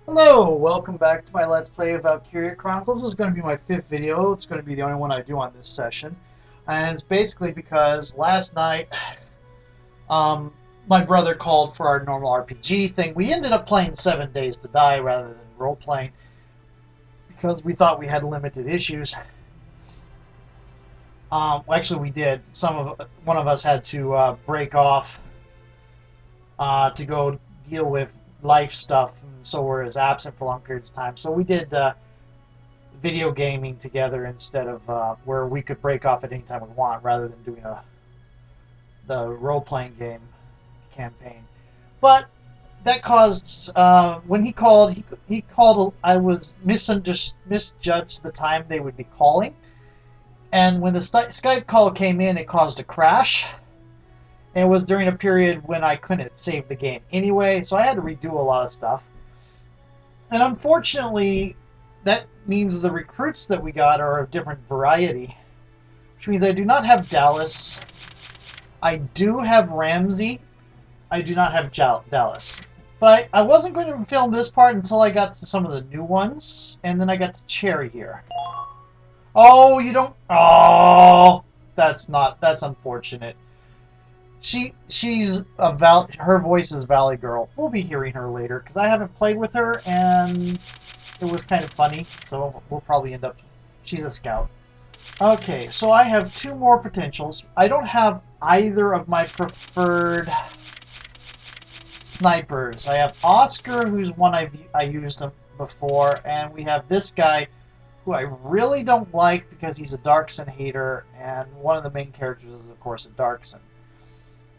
Hello, welcome back to my Let's Play of Valkyria Chronicles. This is going to be my 5th video. It's going to be the only one I do on this session. And it's basically because last night, my brother called for our normal RPG thing. We ended up playing 7 Days to Die rather than role-playing because we thought we had limited issues. Actually, we did. One of us had to break off to go deal with life stuff, and so we're absent for long periods of time. So we did video gaming together instead of where we could break off at any time we want, rather than doing the role-playing game campaign. But that caused when he called. He called. I was misjudged the time they would be calling, and when the Skype call came in, it caused a crash. And it was during a period when I couldn't save the game anyway, so I had to redo a lot of stuff. And unfortunately, that means the recruits that we got are of different variety, which means I do not have Dallas. I do have Ramsey. I do not have Dallas. But I wasn't going to film this part until I got to some of the new ones, and then I got to Cherry here. Oh, you don't... Oh, that's unfortunate. Her voice is Valley Girl. We'll be hearing her later because I haven't played with her and it was kind of funny. So we'll probably end up. She's a scout. Okay, so I have 2 more potentials. I don't have either of my preferred snipers. I have Oscar, who's one I used before, and we have this guy who I really don't like because he's a Darkson hater, and one of the main characters is of course a Darkson.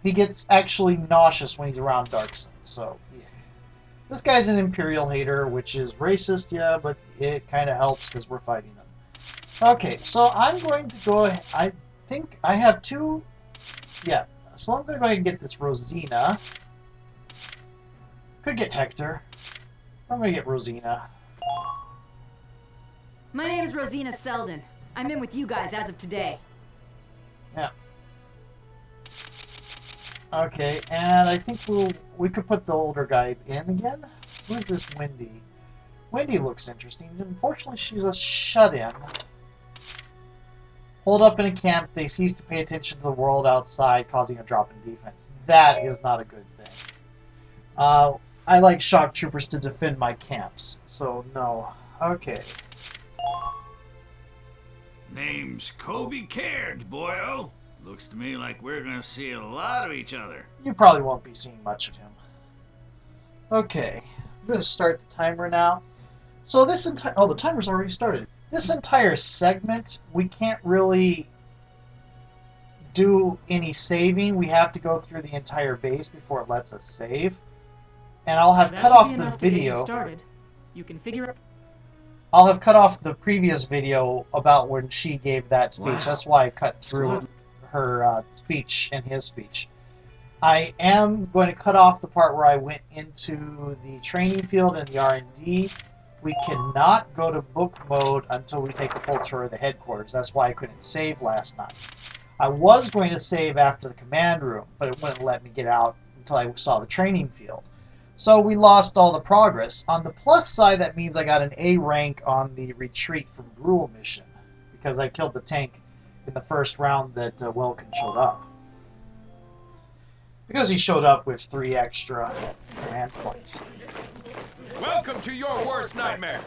He gets actually nauseous when he's around Darkson, so yeah. This guy's an Imperial hater, which is racist, yeah, but it kind of helps because we're fighting them. Okay, so I'm going to go ahead. I think I have 2. Yeah, so I'm going to go ahead and get this Rosina. Could get Hector. I'm going to get Rosina. My name is Rosina Selden. I'm in with you guys as of today. Yeah. Okay, and I think we could put the older guy in again. Who's this Wendy? Wendy looks interesting. Unfortunately, she's a shut-in. Hold up in a camp, they cease to pay attention to the world outside, causing a drop in defense. That is not a good thing. I like shock troopers to defend my camps, so no. Okay. Name's Kobe Caird, boyo. Looks to me like we're gonna see a lot of each other. You probably won't be seeing much of him. Okay, I'm going to start the timer now. So this entire... Oh, the timer's already started. This entire segment, we can't really do any saving. We have to go through the entire base before it lets us save. And I'll have cut off the video. You can figure out. I'll have cut off the previous video about when she gave that speech. Wow. That's why I cut through her speech and his speech. I am going to cut off the part where I went into the training field and the R&D. We cannot go to book mode until we take a full tour of the headquarters. That's why I couldn't save last night. I was going to save after the command room, but it wouldn't let me get out until I saw the training field. So we lost all the progress. On the plus side, that means I got an A rank on the retreat from Brule mission because I killed the tank in the first round that Welkin showed up. Because he showed up with 3 extra command points. Welcome to your worst nightmare.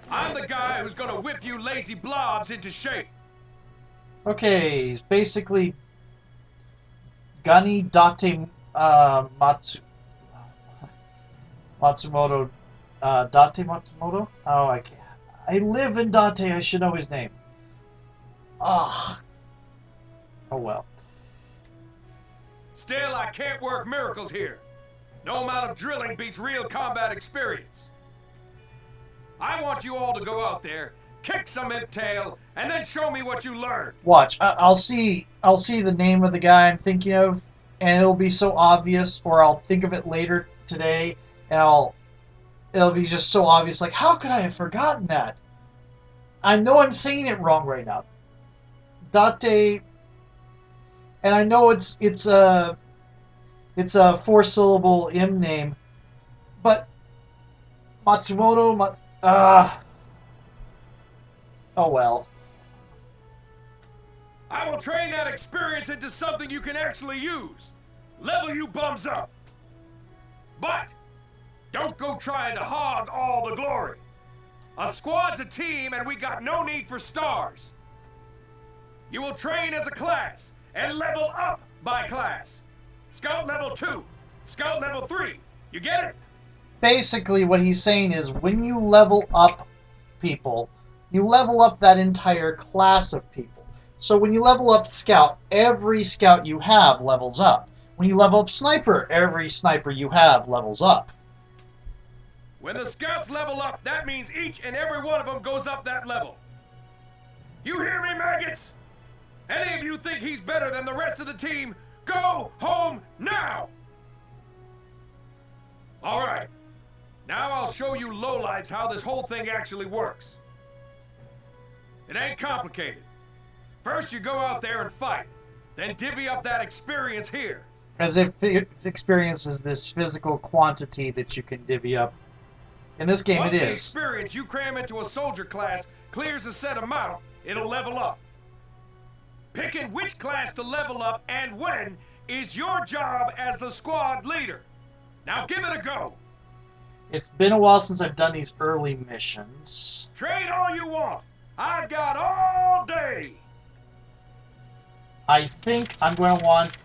I'm the guy who's gonna whip you lazy blobs into shape. Okay, he's basically Gunny Date Matsumoto. Date Matsumoto? Oh, I can't. I live in Date. I should know his name. Ah. Oh well. Still, I can't work miracles here. No amount of drilling beats real combat experience. I want you all to go out there, kick some imp tail, and then show me what you learned. Watch. I'll see the name of the guy I'm thinking of, and it'll be so obvious, or I'll think of it later today, and it'll be just so obvious. Like, how could I have forgotten that? I know I'm saying it wrong right now. Date, and I know it's a 4-syllable M name, but Matsumoto, oh well. I will train that experience into something you can actually use. Level you bums up. But don't go trying to hog all the glory. A squad's a team and we got no need for stars. You will train as a class and level up by class. Scout level 2, Scout level 3. You get it? Basically, what he's saying is when you level up people, you level up that entire class of people. So when you level up Scout, every Scout you have levels up. When you level up Sniper, every Sniper you have levels up. When the Scouts level up, that means each and every one of them goes up that level. You hear me, maggots? Any of you think he's better than the rest of the team, go home now! All right. Now I'll show you lowlights how this whole thing actually works. It ain't complicated. First you go out there and fight, then divvy up that experience here. As if experience is this physical quantity that you can divvy up. In this game, Once it the is. experience you cram into a soldier class clears a set amount, it'll level up. Picking which class to level up and when is your job as the squad leader. Now give it a go. It's been a while since I've done these early missions. Trade all you want. I've got all day. I think I'm going to want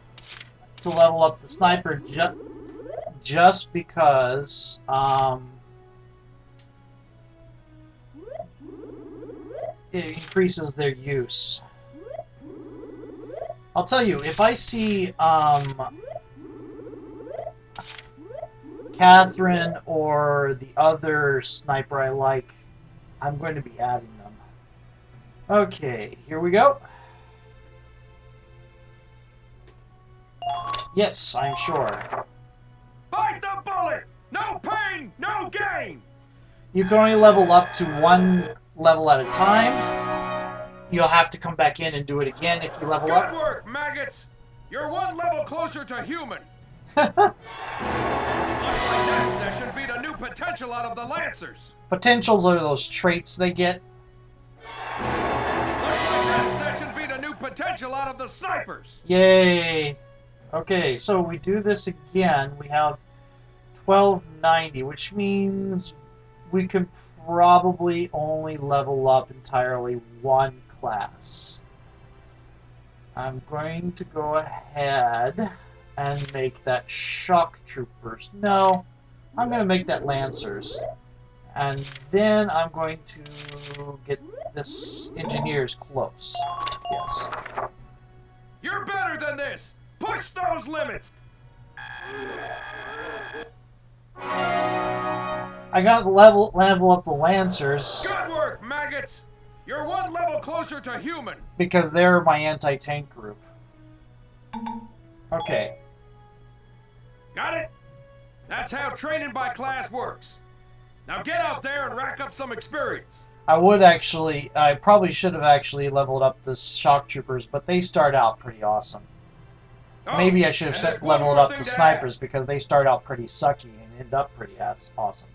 to level up the Sniper just because it increases their use. I'll tell you, if I see Catherine or the other Sniper I like, I'm going to be adding them. Okay, here we go. Yes, I'm sure. Bite the bullet! No pain, no gain! You can only level up to one level at a time. You'll have to come back in and do it again if you level up. Good work, maggots! You're one level closer to human. Looks like that session beat a new potential out of the Lancers. Potentials are those traits they get. Looks like that session beat a new potential out of the Snipers. Yay! Okay, so we do this again. We have 1290, which means we can probably only level up entirely one class. I'm going to go ahead and make that Shock Troopers. No, I'm going to make that Lancers. And then I'm going to get this Engineers close. Yes. You're better than this! Push those limits! I got to level up the Lancers Good work, maggots! You're one level closer to human. because they're my anti-tank group. Okay. Got it? That's how training by class works. Now get out there and rack up some experience. I probably should have actually leveled up the Shock Troopers, but they start out pretty awesome. Oh, Maybe I should have and there's one leveled more up thing the to Snipers add. because they start out pretty sucky and end up pretty awesome.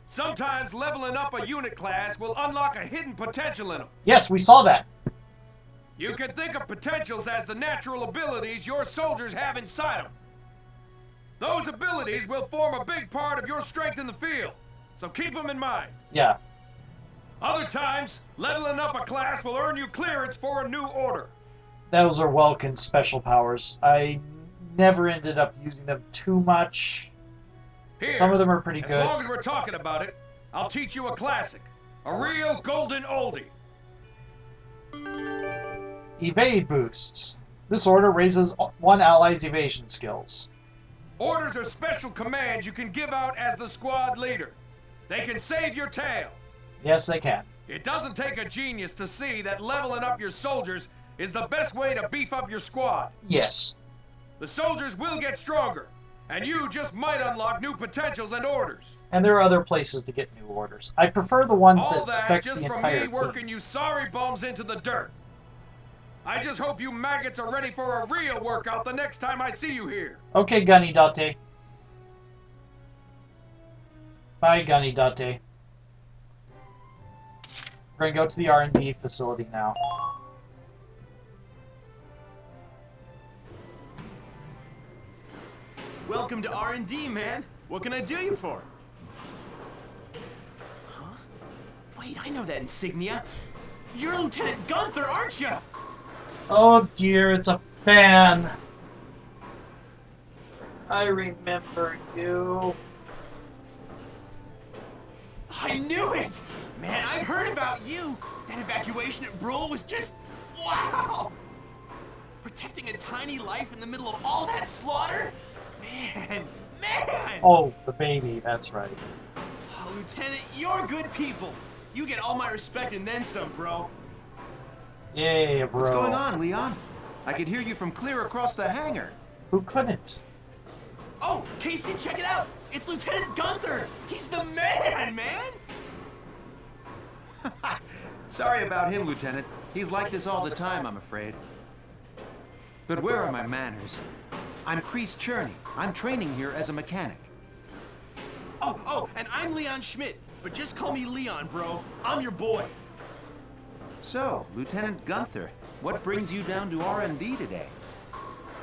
Sometimes leveling up a unit class will unlock a hidden potential in them. Yes, we saw that. You can think of potentials as the natural abilities your soldiers have inside them. Those abilities will form a big part of your strength in the field, so keep them in mind. Yeah. Other times, leveling up a class will earn you clearance for a new order. Those are Welkin's special powers. I never ended up using them too much. Here, Some of them are pretty as good. long as we're talking about it, I'll teach you a classic. A real golden oldie. Evade boosts. This order raises one ally's evasion skills. Orders are special commands you can give out as the squad leader. They can save your tail. Yes, they can. It doesn't take a genius to see that leveling up your soldiers is the best way to beef up your squad. Yes. The soldiers will get stronger, and you just might unlock new potentials and orders. And there are other places to get new orders. I prefer the ones All that that affect just the from entire me team. working you sorry bums into the dirt. I just hope you maggots are ready for a real workout the next time I see you here. Okay, Gunny Date. Bye, Gunny Date. We're going to go to the R&D facility now. Welcome to R&D, man. What can I do you for? Huh? Wait, I know that insignia. You're Lieutenant Gunther, aren't you? Oh dear, it's a fan. I remember you. I knew it! Man, I heard about you. That evacuation at Brule was just... wow! Protecting a tiny life in the middle of all that slaughter? Man! Oh, the baby, that's right. Oh, Lieutenant, you're good people. You get all my respect and then some, bro. Yeah, bro. What's going on, Leon? I could hear you from clear across the hangar. Who couldn't? Oh, Casey, check it out! It's Lieutenant Gunther! He's the man! Sorry about him, Lieutenant. He's like this all the time, I'm afraid. But where are my manners? I'm Kreese Cherney. I'm training here as a mechanic. Oh, and I'm Leon Schmidt. But just call me Leon, bro. I'm your boy. So, Lieutenant Gunther, what brings you down to R&D today?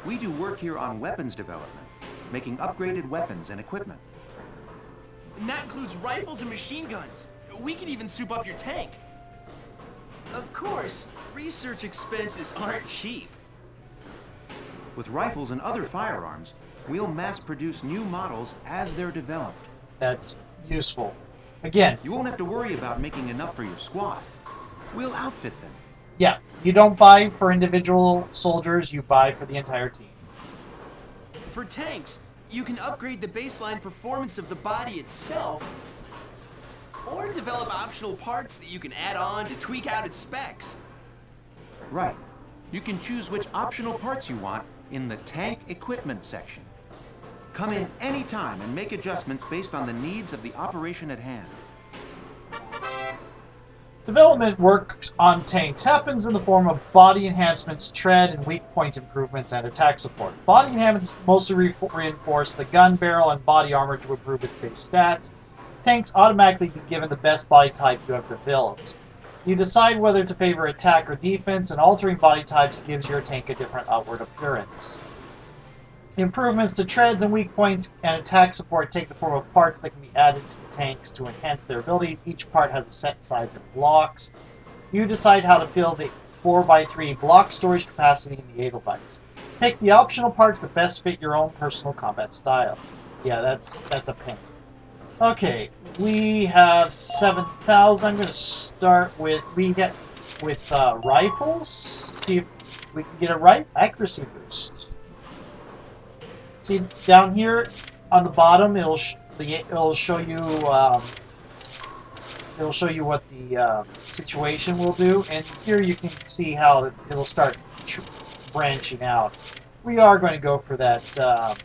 We do work here on weapons development, making upgraded weapons and equipment. And that includes rifles and machine guns. We can even soup up your tank. Of course, research expenses aren't cheap. With rifles and other firearms, we'll mass-produce new models as they're developed. That's useful. Again, You won't have to worry about making enough for your squad. We'll outfit them. yeah, you don't buy for individual soldiers, you buy for the entire team. For tanks, you can upgrade the baseline performance of the body itself, or develop optional parts that you can add on to tweak out its specs. Right. You can choose which optional parts you want in the tank equipment section. Come in any time and make adjustments based on the needs of the operation at hand. Development work on tanks happens in the form of body enhancements, tread and weak point improvements, and attack support. Body enhancements mostly reinforce the gun barrel and body armor to improve its base stats. Tanks automatically be given the best body type you have developed. You decide whether to favor attack or defense, and altering body types gives your tank a different outward appearance. Improvements to treads and weak points and attack support take the form of parts that can be added to the tanks to enhance their abilities. Each part has a set size of blocks. You decide how to fill the 4x3 block storage capacity in the Edelweiss. Pick the optional parts that best fit your own personal combat style. Yeah, that's a pain. Okay, we have 7,000. I'm going to start with rifles. See if we can get a right accuracy boost. See down here on the bottom, it'll show you what the situation will do, and here you can see how it'll start branching out. We are going to go for that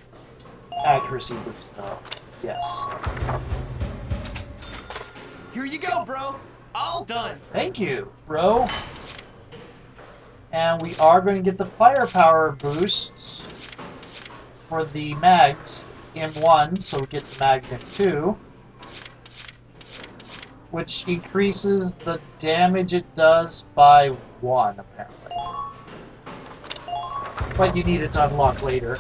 accuracy boost, though. Yes. Here you go, bro. All done. Thank you, bro. And we are going to get the firepower boost for the mags M1, so we get the mags M2, which increases the damage it does by 1, apparently. But you need it to unlock later.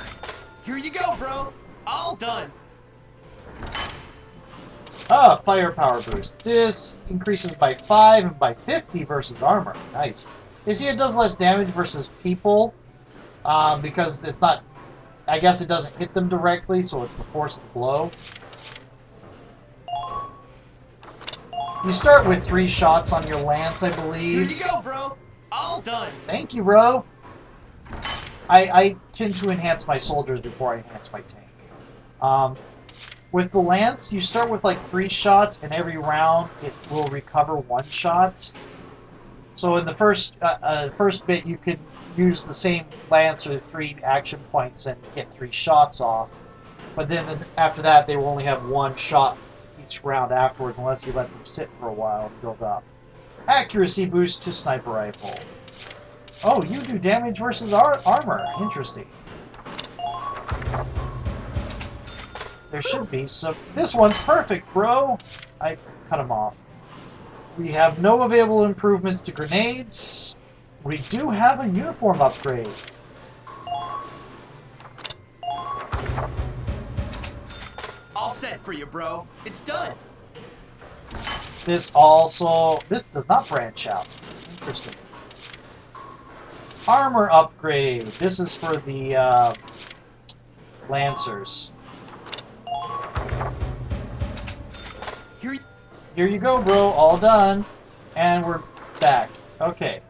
Here you go, bro. All done. Ah, firepower boost. This increases by 5 and by 50 versus armor. Nice. You see, it does less damage versus people, because it's not... I guess it doesn't hit them directly, so it's the force of the blow. You start with 3 shots on your lance, I believe. Here you go, bro. All done. Thank you, bro. I tend to enhance my soldiers before I enhance my tank. With the lance, you start with like 3 shots, and every round it will recover 1 shot. So in the first bit, you could use the same lance or 3 action points and get 3 shots off. But then after that, they will only have 1 shot each round afterwards, unless you let them sit for a while and build up. Accuracy boost to sniper rifle. Oh, you do damage versus armor. Interesting. There should be some. This one's perfect, bro. I cut him off. We have no available improvements to grenades. We do have a uniform upgrade. All set for you, bro. It's done. This does not branch out. Interesting. Armor upgrade. This is for the Lancers. Here you go, bro. All done. And we're back. Okay.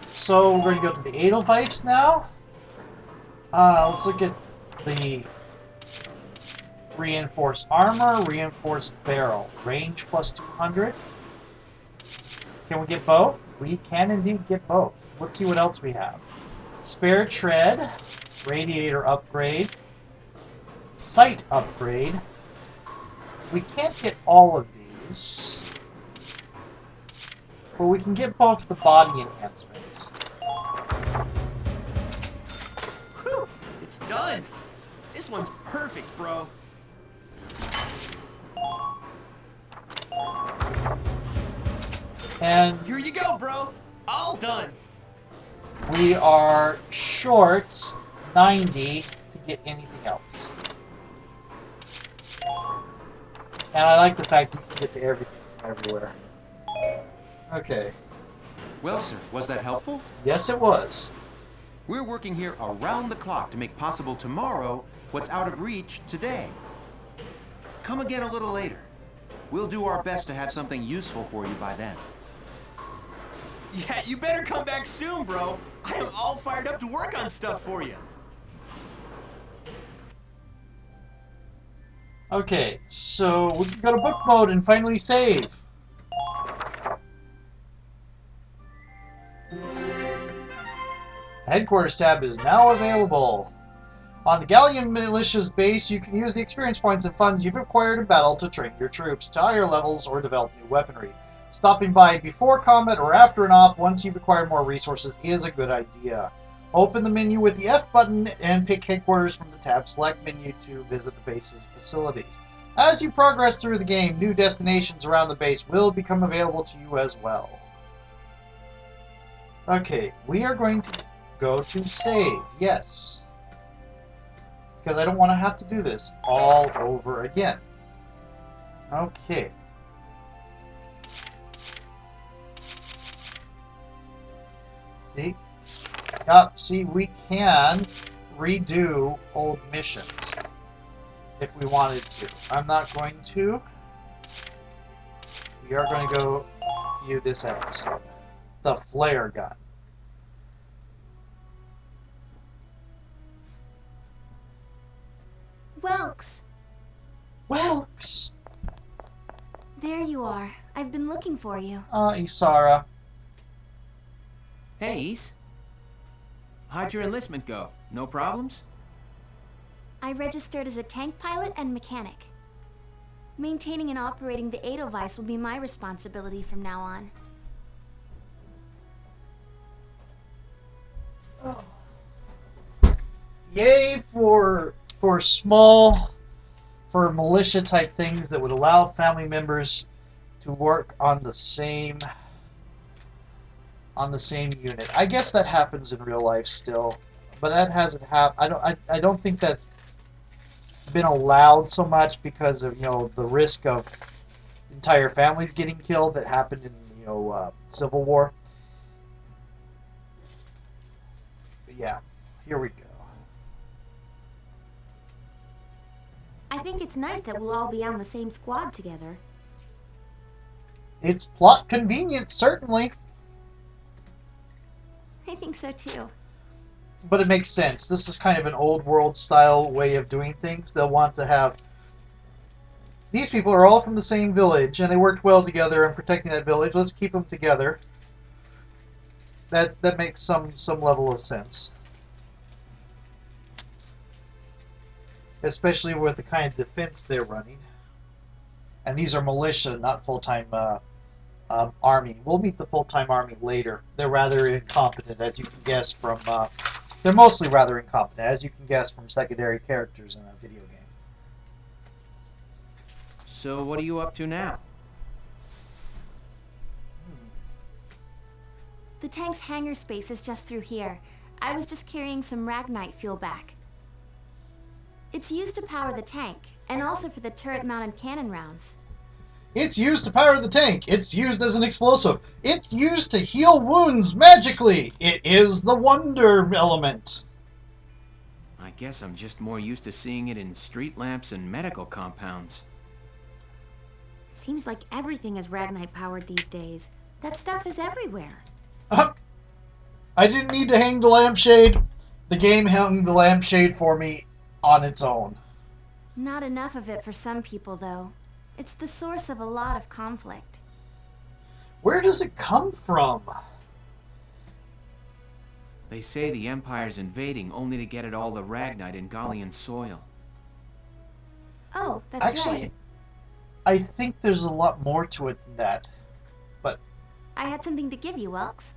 So we're going to go to the Edelweiss now. Let's look at the reinforced armor, reinforced barrel. Range plus 200. Can we get both? We can indeed get both. Let's see what else we have. Spare tread, radiator upgrade, sight upgrade. We can't get all of these, but we can get both the body enhancements. Whew, it's done. This one's perfect, bro. And Here you go, bro. All done. we are short 90 to get anything else. And I like the fact you can get to everything from everywhere. Okay. Well, sir, was that helpful? Yes, it was. We're working here around the clock to make possible tomorrow what's out of reach today. Come again a little later. We'll do our best to have something useful for you by then. Yeah, you better come back soon, bro. I am all fired up to work on stuff for you. Okay, so we can go to book mode and finally save. The headquarters tab is now available. On the Galleon Militia's base, you can use the experience points and funds you've acquired in battle to train your troops to higher levels or develop new weaponry. Stopping by before combat or after an op once you've acquired more resources is a good idea. Open the menu with the F button and pick headquarters from the tab. Select menu to visit the base's facilities. As you progress through the game, new destinations around the base will become available to you as well. Okay, we are going to go to save, yes. Because I don't want to have to do this all over again. Okay. See? Yup, see, we can redo old missions if we wanted to. I'm not going to. We are going to go view this episode. The flare gun. Welks! Welks! There you are. I've been looking for you. Isara. Hey, Ace. How'd your enlistment go? No problems? I registered as a tank pilot and mechanic. Maintaining and operating the Edelweiss will be my responsibility from now on. Yay for small, for militia type things that would allow family members to work on the same unit. I guess that happens in real life still, but that hasn't happened. I don't think that's been allowed so much because of the risk of entire families getting killed that happened in Civil War. But yeah, here we go. I think it's nice that we'll all be on the same squad together. It's plot convenient, certainly. I think so too. But it makes sense. This is kind of an old world style way of doing things. They'll want to have... These people are all from the same village, and they worked well together in protecting that village. Let's keep them together. That makes some level of sense. Especially with the kind of defense they're running. And these are militia, not full-time army. We'll meet the full-time army later. They're rather incompetent, as you can guess from... they're mostly rather incompetent, as you can guess from secondary characters in a video game. So what are you up to now? The tank's hangar space is just through here. I was just carrying some Ragnite fuel back. It's used to power the tank, and also for the turret-mounted cannon rounds. It's used to power the tank. It's used as an explosive. It's used to heal wounds magically. It is the wonder element. I guess I'm just more used to seeing it in street lamps and medical compounds. Seems like everything is Ragnite powered these days. That stuff is everywhere. I didn't need to hang the lampshade. The game hung the lampshade for me on its own. Not enough of it for some people, though. It's the source of a lot of conflict. Where does it come from? They say the Empire's invading only to get at all the Ragnite in Gallian soil. Oh, that's Actually, right. I think there's a lot more to it than that. But I had something to give you, Elks.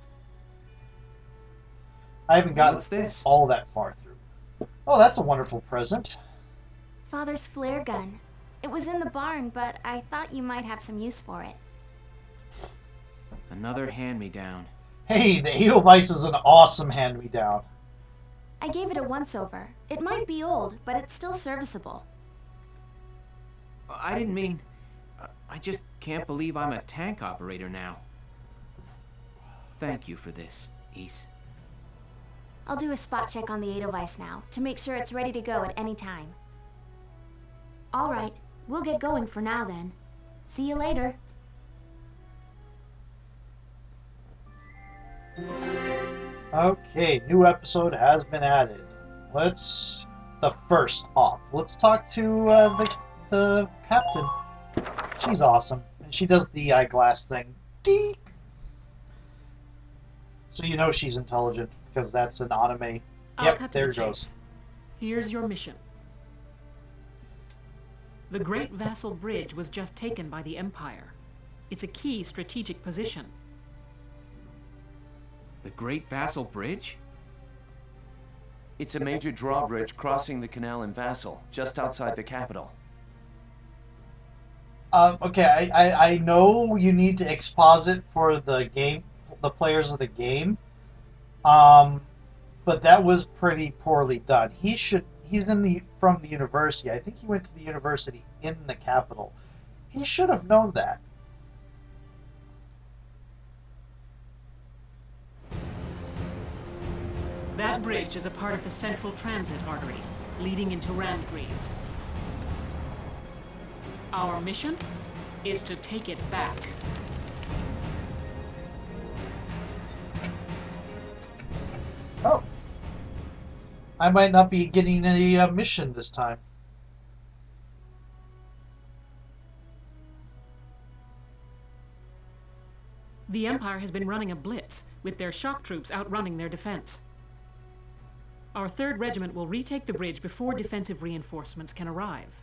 I haven't gotten What's this? all that far through. Oh, that's a wonderful present. Father's flare gun. It was in the barn, but I thought you might have some use for it. Another hand-me-down. Hey, the Edelweiss is an awesome hand-me-down. I gave it a once-over. It might be old, but it's still serviceable. I didn't mean... I just can't believe I'm a tank operator now. Thank you for this, Ace. I'll do a spot check on the Edelweiss now, to make sure it's ready to go at any time. All right, we'll get going for now then. See you later. Okay, new episode has been added. The first op. Let's talk to the captain. She's awesome, and she does the eyeglass thing. Deek. So you know she's intelligent because that's an anime. I'll cut to There the it goes. chase. Here's your mission. The Great Vassal Bridge was just taken by the Empire. It's a key strategic position. The Great Vassal Bridge? It's a major drawbridge crossing the canal in Vassal, just outside the capital. Okay, I know you need to exposit for the game, the players of the game. But that was pretty poorly done. He's from the university. I think he went to the university in the capital. He should have known that. That bridge is a part of the central transit artery, leading into Randgreaves. Our mission is to take it back. Oh. I might not be getting any mission this time. The Empire has been running a blitz, with their shock troops outrunning their defense. Our 3rd Regiment will retake the bridge before defensive reinforcements can arrive.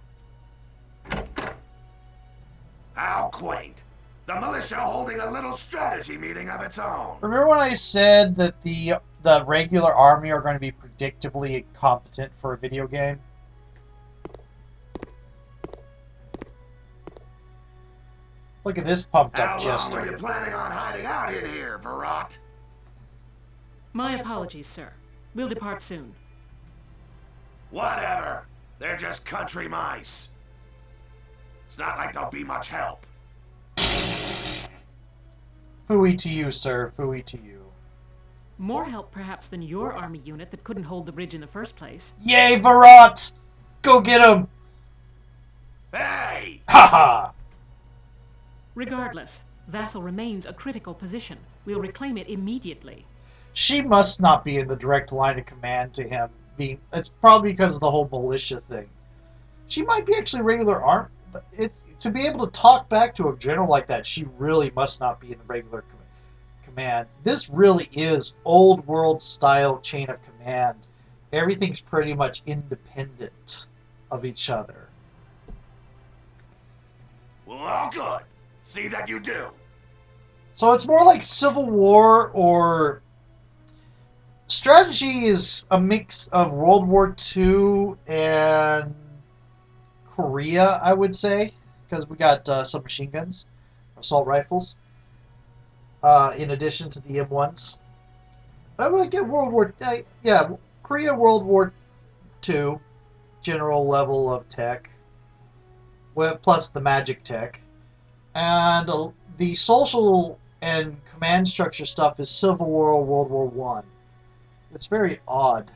How quaint. The militia holding a little strategy meeting of its own. Remember when I said that the regular army are going to be predictably incompetent for a video game? Look at this pumped up How long jester. are you planning on hiding out in here, Verrot? My apologies, sir. We'll depart soon. Whatever. They're just country mice. It's not like they'll be much help. Phooey to you, sir. Phooey to you. More help, perhaps, than your army unit that couldn't hold the bridge in the first place. Yay, Verrot! Go get him! Hey! Ha ha! Regardless, Vassal remains a critical position. We'll reclaim it immediately. She must not be in the direct line of command to him. It's probably because of the whole militia thing. She might be actually regular arm. It's to be able to talk back to a general like that. She really must not be in the regular command. This really is old world style chain of command. Everything's pretty much independent of each other. Well, all good. See that you do. So it's more like Civil War, or strategy is a mix of World War II and Korea, I would say. because we got some machine guns, assault rifles, in addition to the M1s. I would get yeah, Korea World War II, general level of tech, plus the magic tech. And the social and command structure stuff is Civil War, World War One. It's very odd.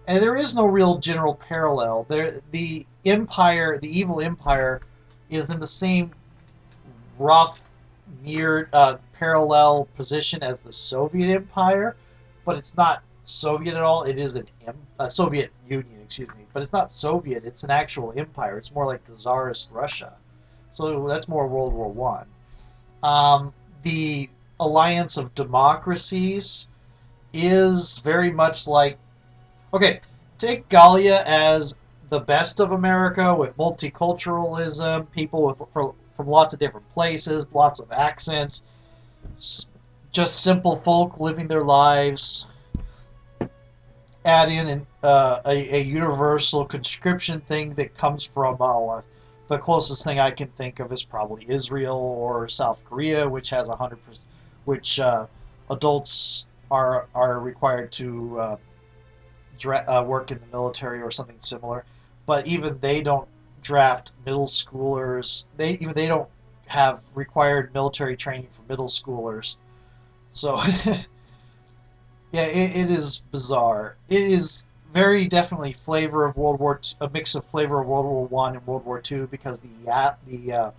And there is no real general parallel. The Empire, the evil Empire, is in the same rough, near parallel position as the Soviet Empire, but it's not Soviet at all. It is a Soviet Union, excuse me, but it's not Soviet. It's an actual empire. It's more like the Tsarist Russia. So that's more World War One. The alliance of democracies is very much like, okay, take Gallia as the best of America with multiculturalism, people from lots of different places, lots of accents, just simple folk living their lives. Add in a universal conscription thing that comes from the closest thing I can think of is probably Israel or South Korea, which has 100%, which adults are required to work in the military or something similar. But even they don't draft middle schoolers. They don't have required military training for middle schoolers. So yeah, it is bizarre. It is very definitely flavor of a mix of flavor of World War One and World War Two, because the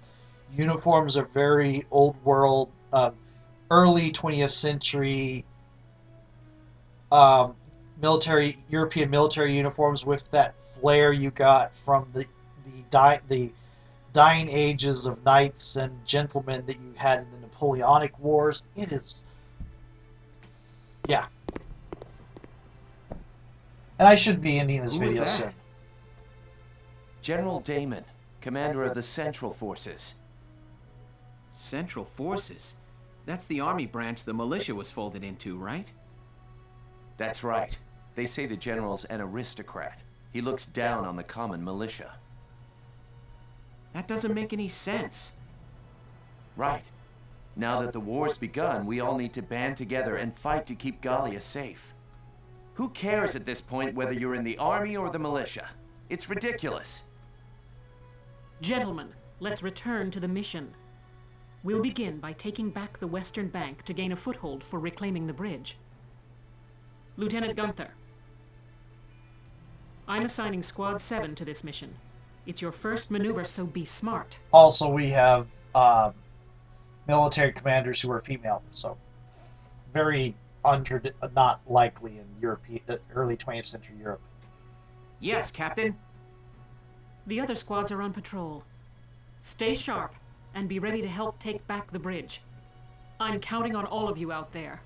uniforms are very old world, early 20th century European military uniforms with that flair you got from the dying ages of knights and gentlemen that you had in the Napoleonic Wars. It is, yeah. And I should be ending this video soon. General Damon, commander of the Central Forces. Central Forces? That's the army branch the militia was folded into, right? That's right. They say the general's an aristocrat. He looks down on the common militia. That doesn't make any sense. Right. Now that the war's begun, we all need to band together and fight to keep Gallia safe. Who cares at this point whether you're in the army or the militia? It's ridiculous. Gentlemen, let's return to the mission. We'll begin by taking back the western bank to gain a foothold for reclaiming the bridge. Lieutenant Gunther, I'm assigning Squad 7 to this mission. It's your first maneuver, so be smart. Also, we have military commanders who are female, so very not likely in early 20th century Europe. Yes, Captain. The other squads are on patrol. Stay sharp and be ready to help take back the bridge. I'm counting on all of you out there.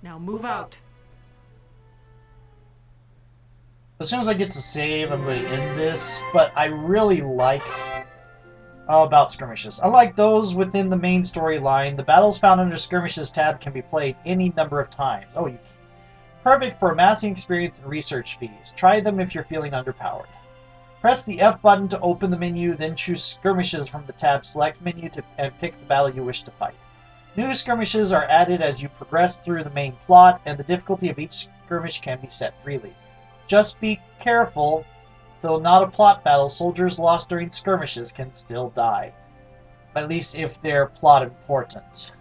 Now move out. As soon as I get to save, I'm going to end this, but I really like about skirmishes. Unlike those within the main storyline, the battles found under Skirmishes tab can be played any number of times. Oh, you can. Perfect for amassing experience and research fees. Try them if you're feeling underpowered. Press the F button to open the menu, then choose Skirmishes from the tab select menu and pick the battle you wish to fight. New skirmishes are added as you progress through the main plot, and the difficulty of each skirmish can be set freely. Just be careful. Though not a plot battle, soldiers lost during skirmishes can still die. At least if they're plot important.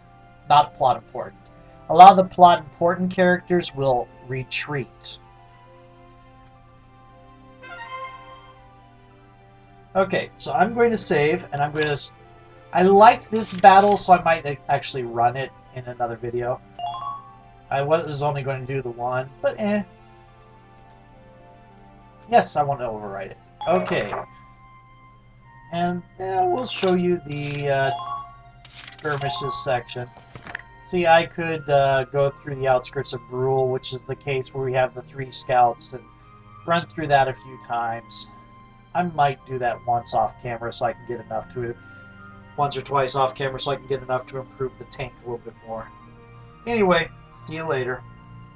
Not plot important. A lot of the plot important characters will retreat. Okay, so I'm going to save, and I'm going to... I liked this battle, so I might actually run it in another video. I was only going to do the one, but eh. Yes, I want to overwrite it. Okay. And we'll show you the skirmishes section. See, I could go through the outskirts of Brule, which is the case where we have the 3 scouts, and run through that a few times. I might do that once off camera so I can get enough to it. Once or twice off camera so I can get enough to improve the tank a little bit more. Anyway, see you later.